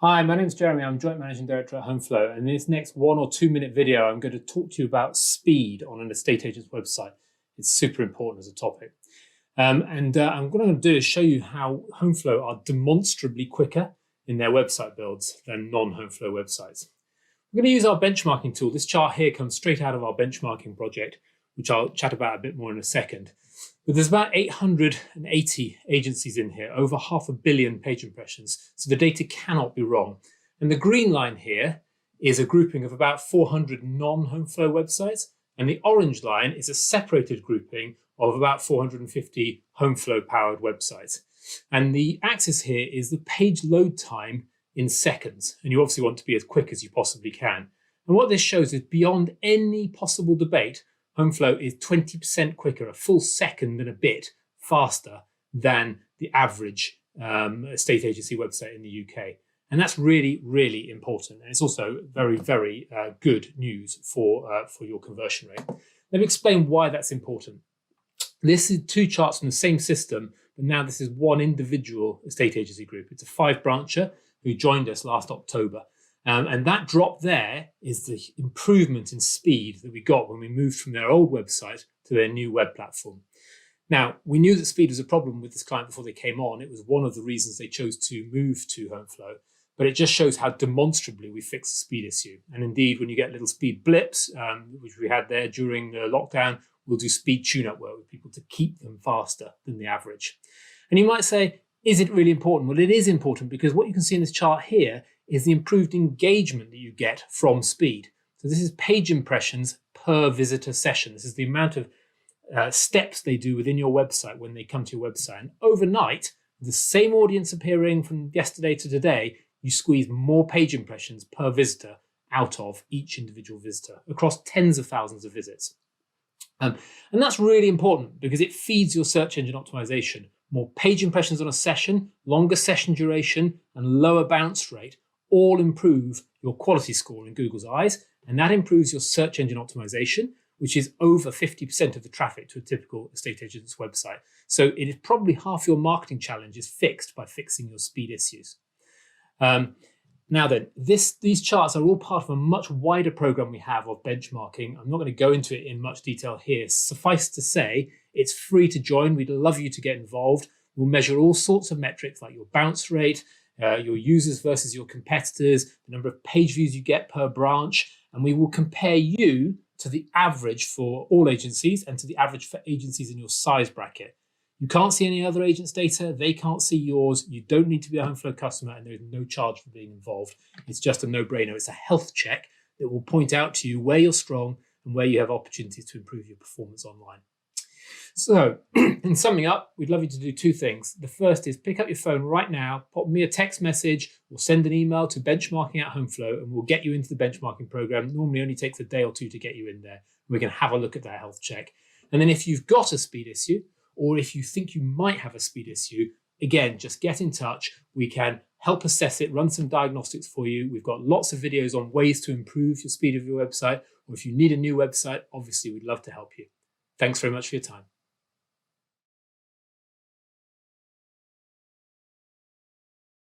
Hi, my name is Jeremy. I'm Joint Managing Director at Homeflow. And in this next 1 or 2 minute video, I'm going to talk to you about speed on an estate agent's website. It's super important as a topic. What I'm going to do is show you how Homeflow are demonstrably quicker in their website builds than non-Homeflow websites. We're going to use our benchmarking tool. This chart here comes straight out of our benchmarking project, which I'll chat about a bit more in a second. But there's about 880 agencies in here, over 500 million page impressions, so the data cannot be wrong. And the green line here is a grouping of about 400 non-Homeflow websites, and the orange line is a separated grouping of about 450 Homeflow-powered websites. And the axis here is the page load time in seconds, and you obviously want to be as quick as you possibly can. And what this shows is beyond any possible debate, Homeflow is 20% quicker, a full second and a bit faster than the average estate agency website in the UK. And that's really, really important. And it's also very, very good news for your conversion rate. Let me explain why that's important. This is two charts from the same system, but now this is one individual estate agency group. It's a 5-brancher who joined us last October. And that drop there is the improvement in speed that we got when we moved from their old website to their new web platform. Now, we knew that speed was a problem with this client before they came on. It was one of the reasons they chose to move to Homeflow, but it just shows how demonstrably we fixed the speed issue. And indeed, when you get little speed blips, which we had there during the lockdown, we'll do speed tune-up work with people to keep them faster than the average. And you might say, is it really important? Well, it is important because what you can see in this chart here is the improved engagement that you get from speed. So this is page impressions per visitor session. This is the amount of steps they do within your website when they come to your website. And overnight, with the same audience appearing from yesterday to today, you squeeze more page impressions per visitor out of each individual visitor across tens of thousands of visits. And that's really important because it feeds your search engine optimization. More page impressions on a session, longer session duration, and lower bounce rate all improve your quality score in Google's eyes, and that improves your search engine optimization, which is over 50% of the traffic to a typical estate agent's website. So it is probably half your marketing challenge is fixed by fixing your speed issues. Now then, these charts are all part of a much wider program we have of benchmarking. I'm not going to go into it in much detail here. Suffice to say, it's free to join. We'd love you to get involved. We'll measure all sorts of metrics like your bounce rate, your users versus your competitors, the number of page views you get per branch, and we will compare you to the average for all agencies and to the average for agencies in your size bracket. You can't see any other agents' data, they can't see yours, you don't need to be a Homeflow customer, and there is no charge for being involved. It's just a no-brainer. It's a health check that will point out to you where you're strong and where you have opportunities to improve your performance online. So, in summing up, we'd love you to do 2 things. The first is pick up your phone right now, pop me a text message or send an email to benchmarking@homeflow, and we'll get you into the benchmarking program. Normally only takes a day or 2 to get you in there. We can have a look at that health check. And then if you've got a speed issue, or if you think you might have a speed issue, again, just get in touch. We can help assess it, run some diagnostics for you. We've got lots of videos on ways to improve your speed of your website, or if you need a new website, obviously we'd love to help you. Thanks very much for your time.